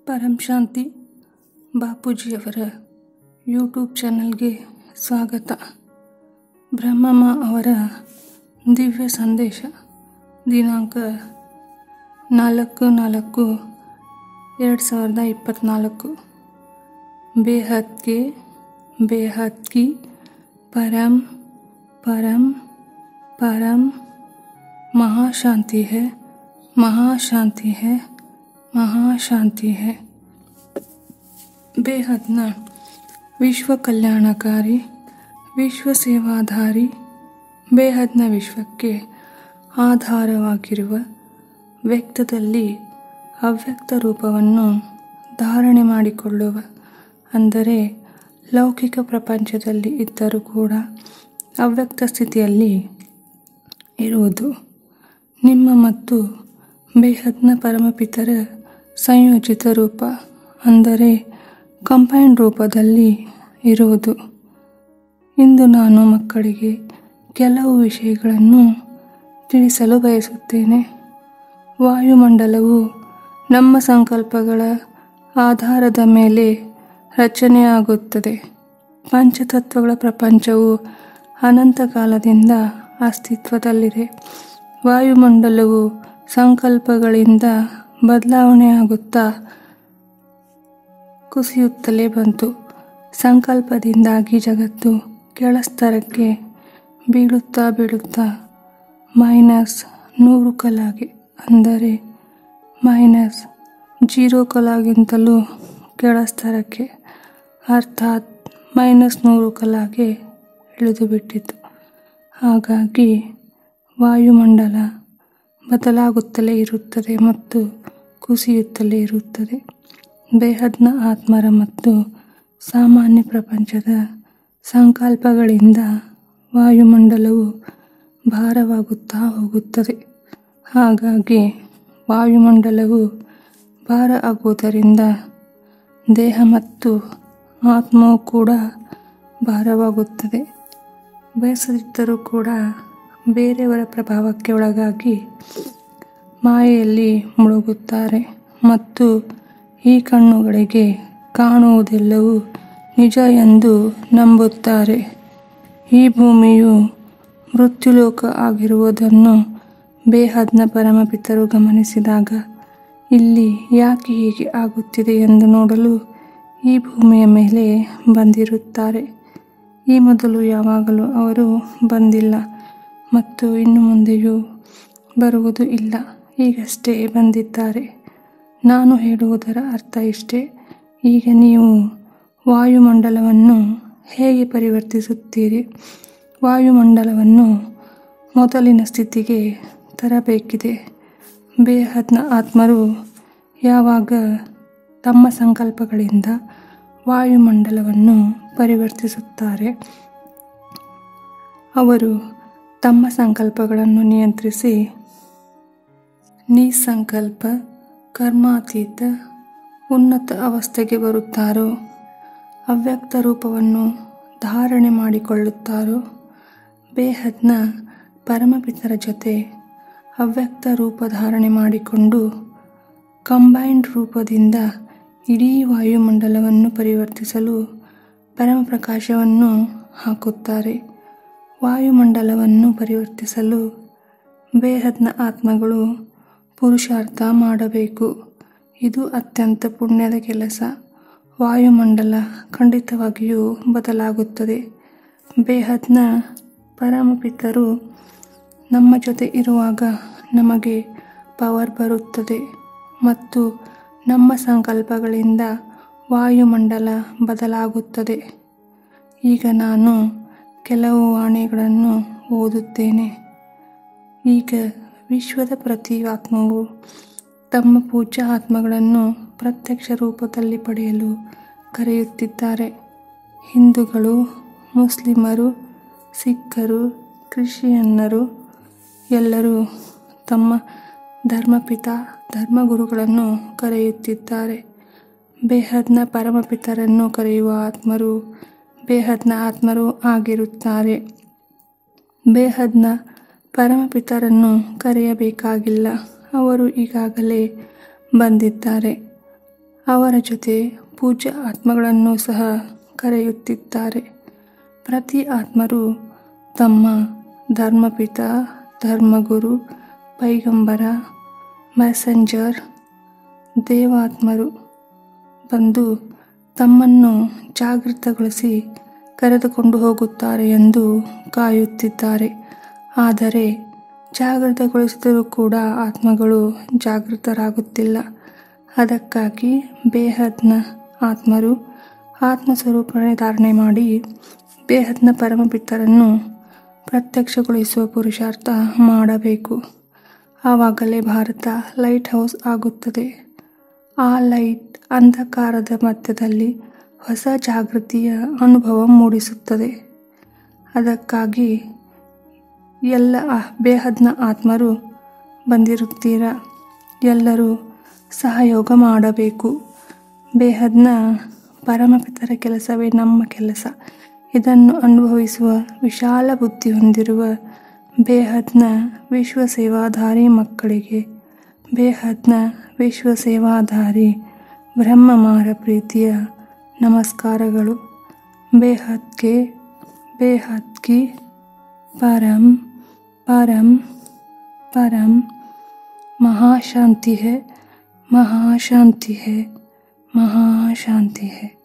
ಪರಂ ಶಾಂತಿ ಬಾಪೂಜಿಯವರ YouTube ಚಾನಲ್ಗೆ ಸ್ವಾಗತ. ಬ್ರಹ್ಮಮ್ಮ ಅವರ ದಿವ್ಯ ಸಂದೇಶ ದಿನಾಂಕ 4/4/2024. बेहद की परम परम परम महाशांति है, महाशांति है, महाशांति है. ಬೇಹದ್ನ ವಿಶ್ವ ಕಲ್ಯಾಣಕಾರಿ, ವಿಶ್ವ ಸೇವಾಧಾರಿ, ಬೇಹದ್ನ ವಿಶ್ವಕ್ಕೆ ಆಧಾರವಾಗಿರುವ ವ್ಯಕ್ತದಲ್ಲಿ ಅವ್ಯಕ್ತ ರೂಪವನ್ನು ಧಾರಣೆ ಮಾಡಿಕೊಳ್ಳುವ, ಅಂದರೆ ಲೌಕಿಕ ಪ್ರಪಂಚದಲ್ಲಿ ಇದ್ದರೂ ಕೂಡ ಅವ್ಯಕ್ತ ಸ್ಥಿತಿಯಲ್ಲಿ ಇರುವುದು ನಿಮ್ಮ ಮತ್ತು ಬೇಹದ್ನ ಪರಮಪಿತರ ಸಂಯೋಜಿತ ರೂಪ, ಅಂದರೆ ಕಂಪೈನ್ಡ್ ರೂಪದಲ್ಲಿ ಇರುವುದು. ಇಂದು ನಾನು ಮಕ್ಕಳಿಗೆ ಕೆಲವು ವಿಷಯಗಳನ್ನು ತಿಳಿಸಲು ಬಯಸುತ್ತೇನೆ. ವಾಯುಮಂಡಲವು ನಮ್ಮ ಸಂಕಲ್ಪಗಳ ಆಧಾರದ ಮೇಲೆ ರಚನೆಯಾಗುತ್ತದೆ. ಪಂಚತತ್ವಗಳ ಪ್ರಪಂಚವು ಅನಂತ ಕಾಲದಿಂದ ಅಸ್ತಿತ್ವದಲ್ಲಿದೆ. ವಾಯುಮಂಡಲವು ಸಂಕಲ್ಪಗಳಿಂದ ಬದಲಾವಣೆಯಾಗುತ್ತಾ ಕುಸಿಯುತ್ತಲೇ ಬಂತು. ಸಂಕಲ್ಪದಿಂದಾಗಿ ಜಗತ್ತು ಕೆಳಸ್ತರಕ್ಕೆ ಬೀಳುತ್ತಾ ಬೀಳುತ್ತಾ -100 ಕಲಾಗೆ, ಅಂದರೆ -0 ಕಲಾಗಿಂತಲೂ ಕೆಳಸ್ತರಕ್ಕೆ, ಅರ್ಥಾತ್ -100 ಕಲಾಗೆ ಇಳಿದು ಬಿಟ್ಟಿತು. ಹಾಗಾಗಿ ವಾಯುಮಂಡಲ ಬದಲಾಗುತ್ತಲೇ ಇರುತ್ತದೆ ಮತ್ತು ಕುಸಿಯುತ್ತಲೇ ಇರುತ್ತದೆ. ಬೇಹದ್ನ ಆತ್ಮರ ಮತ್ತು ಸಾಮಾನ್ಯ ಪ್ರಪಂಚದ ಸಂಕಲ್ಪಗಳಿಂದ ವಾಯುಮಂಡಲವು ಭಾರವಾಗುತ್ತಾ ಹೋಗುತ್ತದೆ. ಹಾಗಾಗಿ ವಾಯುಮಂಡಲವು ಭಾರ ಆಗುವುದರಿಂದ ದೇಹ ಮತ್ತು ಆತ್ಮವು ಕೂಡ ಭಾರವಾಗುತ್ತದೆ. ಬಯಸದಿದ್ದರೂ ಕೂಡ ಬೇರೆಯವರ ಪ್ರಭಾವಕ್ಕೆ ಒಳಗಾಗಿ ಮಾಯೆಯಲ್ಲಿ ಮುಳುಗುತ್ತಾರೆ ಮತ್ತು ಈ ಕಣ್ಣುಗಳಿಗೆ ಕಾಣುವುದೆಲ್ಲವೂ ನಿಜ ಎಂದು ನಂಬುತ್ತಾರೆ. ಈ ಭೂಮಿಯು ಮೃತ್ಯುಲೋಕ ಆಗಿರುವುದನ್ನು ಬೇಹದ್ನ ಪರಮಪಿತರು ಗಮನಿಸಿದಾಗ ಇಲ್ಲಿ ಯಾಕೆ ಹೀಗೆ ಆಗುತ್ತಿದೆ ಎಂದು ನೋಡಲು ಈ ಭೂಮಿಯ ಮೇಲೆ ಬಂದಿರುತ್ತಾರೆ. ಈ ಮೊದಲು ಯಾವಾಗಲೂ ಅವರು ಬಂದಿಲ್ಲ ಮತ್ತು ಇನ್ನು ಮುಂದೆಯೂ ಬರುವುದು ಇಲ್ಲ, ಈಗಷ್ಟೇ ಬಂದಿದ್ದಾರೆ. ನಾನು ಹೇಳುವುದರ ಅರ್ಥ ಇಷ್ಟೇ. ಈಗ ನೀವು ವಾಯುಮಂಡಲವನ್ನು ಹೇಗೆ ಪರಿವರ್ತಿಸುತ್ತೀರಿ? ವಾಯುಮಂಡಲವನ್ನು ಮೊದಲಿನ ಸ್ಥಿತಿಗೆ ತರಬೇಕಿದೆ. ಬೇಹದ್ನ ಆತ್ಮರು ಯಾವಾಗ ತಮ್ಮ ಸಂಕಲ್ಪಗಳಿಂದ ವಾಯುಮಂಡಲವನ್ನು ಪರಿವರ್ತಿಸುತ್ತಾರೆ, ಅವರು ತಮ್ಮ ಸಂಕಲ್ಪಗಳನ್ನು ನಿಯಂತ್ರಿಸಿ ನಿಸಂಕಲ್ಪ ಕರ್ಮಾತೀತ ಉನ್ನತ ಅವಸ್ಥೆಗೆ ಬರುತ್ತಾರೋ, ಅವ್ಯಕ್ತ ರೂಪವನ್ನು ಧಾರಣೆ ಮಾಡಿಕೊಳ್ಳುತ್ತಾರೋ, ಬೇಹದ್ನ ಪರಮಪಿತರ ಜೊತೆ ಅವ್ಯಕ್ತ ರೂಪ ಧಾರಣೆ ಮಾಡಿಕೊಂಡು ಕಂಬೈನ್ಡ್ ರೂಪದಿಂದ ಇಡೀ ವಾಯುಮಂಡಲವನ್ನು ಪರಿವರ್ತಿಸಲು ಪರಮಪ್ರಕಾಶವನ್ನು ಹಾಕುತ್ತಾರೆ. ವಾಯುಮಂಡಲವನ್ನು ಪರಿವರ್ತಿಸಲು ಬೇಹದ್ನ ಆತ್ಮಗಳು ಪುರುಷಾರ್ಥ ಮಾಡಬೇಕು. ಇದು ಅತ್ಯಂತ ಪುಣ್ಯದ ಕೆಲಸ. ವಾಯುಮಂಡಲ ಖಂಡಿತವಾಗಿಯೂ ಬದಲಾಗುತ್ತದೆ. ಬೇಹದ್ನ ಪರಮಪಿತರು ನಮ್ಮ ಜೊತೆ ಇರುವಾಗ ನಮಗೆ ಪವರ್ ಬರುತ್ತದೆ ಮತ್ತು ನಮ್ಮ ಸಂಕಲ್ಪಗಳಿಂದ ವಾಯುಮಂಡಲ ಬದಲಾಗುತ್ತದೆ. ಈಗ ನಾನು ಕೆಲವು ವಾಣಿಗಳನ್ನು ಓದುತ್ತೇನೆ. ಈಗ ವಿಶ್ವದ ಪ್ರತಿ ಆತ್ಮವು ತಮ್ಮ ಪೂಜ್ಯ ಆತ್ಮಗಳನ್ನು ಪ್ರತ್ಯಕ್ಷ ರೂಪದಲ್ಲಿ ಪಡೆಯಲು ಕರೆಯುತ್ತಿದ್ದಾರೆ. ಹಿಂದೂಗಳು, ಮುಸ್ಲಿಮರು, ಸಿಖ್ಖರು, ಕ್ರಿಶ್ಚಿಯನ್ನರು ಎಲ್ಲರೂ ತಮ್ಮ ಧರ್ಮಪಿತ, ಧರ್ಮಗುರುಗಳನ್ನು ಕರೆಯುತ್ತಿದ್ದಾರೆ. ಬೇಹದ್ನ ಪರಮಪಿತರನ್ನು ಕರೆಯುವ ಆತ್ಮರು ಬೇಹದ್ನ ಆತ್ಮರು ಆಗಿರುತ್ತಾರೆ. ಬೇಹದ್ನ ಪರಮಪಿತರನ್ನು ಕರೆಯಬೇಕಾಗಿಲ್ಲ, ಅವರು ಈಗಾಗಲೇ ಬಂದಿದ್ದಾರೆ. ಅವರ ಜೊತೆ ಪೂಜ್ಯ ಆತ್ಮಗಳನ್ನು ಸಹ ಕರೆಯುತ್ತಿದ್ದಾರೆ. ಪ್ರತಿ ಆತ್ಮರು ತಮ್ಮ ಧರ್ಮಪಿತ, ಧರ್ಮಗುರು, ಪೈಗಂಬರ, ಮೆಸೆಂಜರ್, ದೇವಾತ್ಮರು ಬಂದು ತಮ್ಮನ್ನು ಜಾಗೃತಗೊಳಿಸಿ ಕರೆದುಕೊಂಡು ಹೋಗುತ್ತಾರೆ ಎಂದು ಕಾಯುತ್ತಿದ್ದಾರೆ. ಆದರೆ ಜಾಗೃತಗೊಳಿಸಿದರೂ ಕೂಡ ಆತ್ಮಗಳು ಜಾಗೃತರಾಗುತ್ತಿಲ್ಲ. ಅದಕ್ಕಾಗಿ ಬೇಹದ್ನ ಆತ್ಮರು ಆತ್ಮಸ್ವರೂಪವನ್ನು ಧಾರಣೆ ಮಾಡಿ ಬೇಹದ್ನ ಪರಮಪಿತರನ್ನು ಪ್ರತ್ಯಕ್ಷಗೊಳಿಸುವ ಪುರುಷಾರ್ಥ ಮಾಡಬೇಕು. ಆವಾಗಲೇ ಭಾರತ ಲೈಟ್ ಹೌಸ್ ಆಗುತ್ತದೆ. ಆ ಲೈಟ್ ಅಂಧಕಾರದ ಮಧ್ಯದಲ್ಲಿ ಹೊಸ ಜಾಗೃತಿಯ ಅನುಭವ ಮೂಡಿಸುತ್ತದೆ. ಅದಕ್ಕಾಗಿ ಎಲ್ಲ ಬೇಹದ್ನ ಆತ್ಮರು ಬಂದಿರುತ್ತೀರ. ಎಲ್ಲರೂ ಸಹಯೋಗ ಮಾಡಬೇಕು. ಬೇಹದ್ನ ಪರಮಪಿತರ ಕೆಲಸವೇ ನಮ್ಮ ಕೆಲಸ. ಇದನ್ನು ಅನುಭವಿಸುವ ವಿಶಾಲ ಬುದ್ಧಿ ಹೊಂದಿರುವ ಬೇಹದ್ನ ವಿಶ್ವ ಸೇವಾಧಾರಿ ಮಕ್ಕಳಿಗೆ ಬೇಹದ್ನ ವಿಶ್ವ ಸೇವಾಧಾರಿ ಬ್ರಹ್ಮಮಾರ ಪ್ರೀತಿಯ ನಮಸ್ಕಾರಗಳು. ಬೇಹದ್ಗೆ ಬೇಹದ್ಗಿ परम परम परम महाशांति है, महाशांति है, महाशांति है।